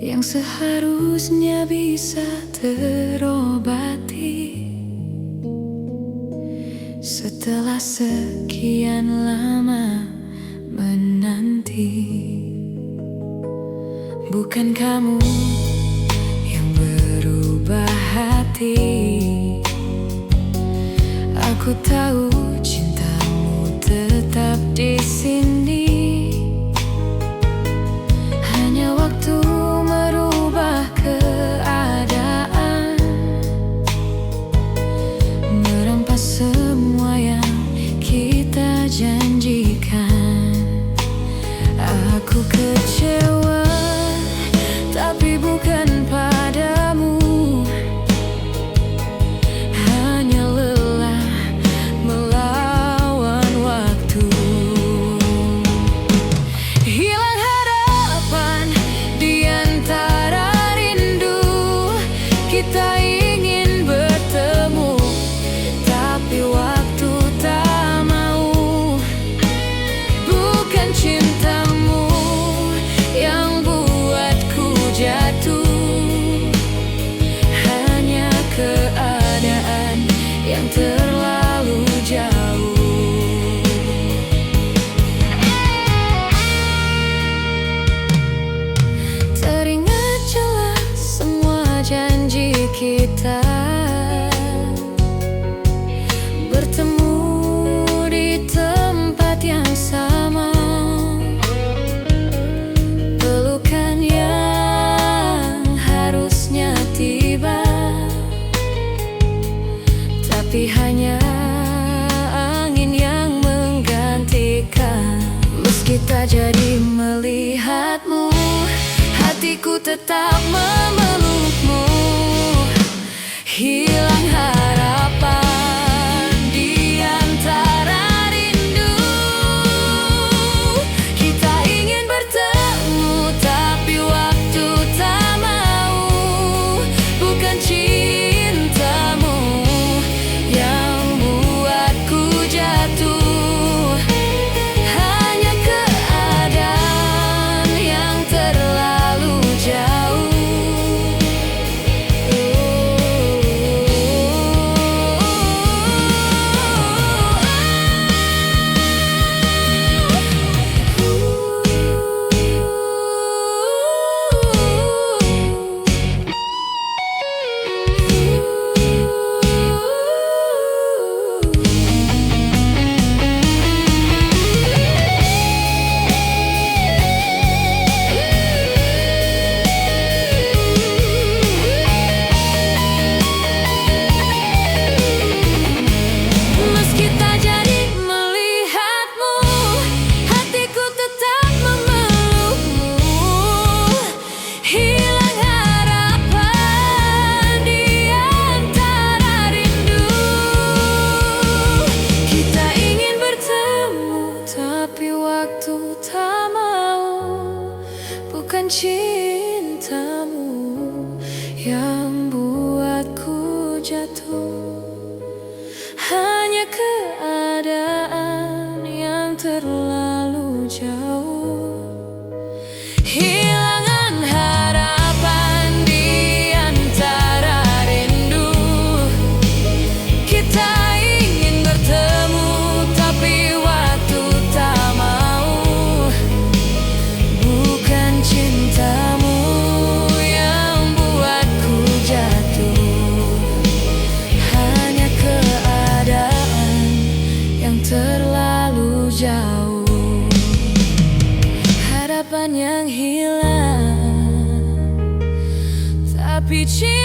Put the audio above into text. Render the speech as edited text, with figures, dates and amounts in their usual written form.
yang seharusnya bisa terobati. Setelah sekian lama menanti, bukan kamu yang berubah hati. Aku tahu cintamu tetap di sini. Hanya waktu merubah keadaan, merampas semua yang kita janjikan. Aku kecewa, tapi bukan padamu. Hanya lelah melawan waktu. Hilang harapan di antara rindu. Kita ingin bertemu, tapi waktu tak mau. Bukan cintamu yang buatku jatuh, hanya keadaan yang terlalu jauh. Teringat jelas semua janji kita, bertemu di tempat yang sama. Pelukan yang harusnya tiba, tapi hanya angin yang menggantikan. Meski tak jadi melihatmu, hatiku tetap memelukmu. Hilang harapan di antara rindu. Kita ingin bertemu, tapi waktu tak mau. Bukan cintamu yang buatku jatuh, hanya keadaan yang terlalu jauh. Meski tak jadi melihatmu, hatiku tetap memelukmu. Hilang harapan di antara rindu. Kita ingin bertemu, tapi waktu tak mau. Bukan cintamu yang buatku jatuh, hanya keadaan yang terlalu jauh. Hilangan harapan di antara rindu. Kita ingin bertemu, tapi waktu tak mau. Bukan cintamu yang buatku jatuh, hanya keadaan yang terlalu jauh. Harapan yang hilang, tapi cinta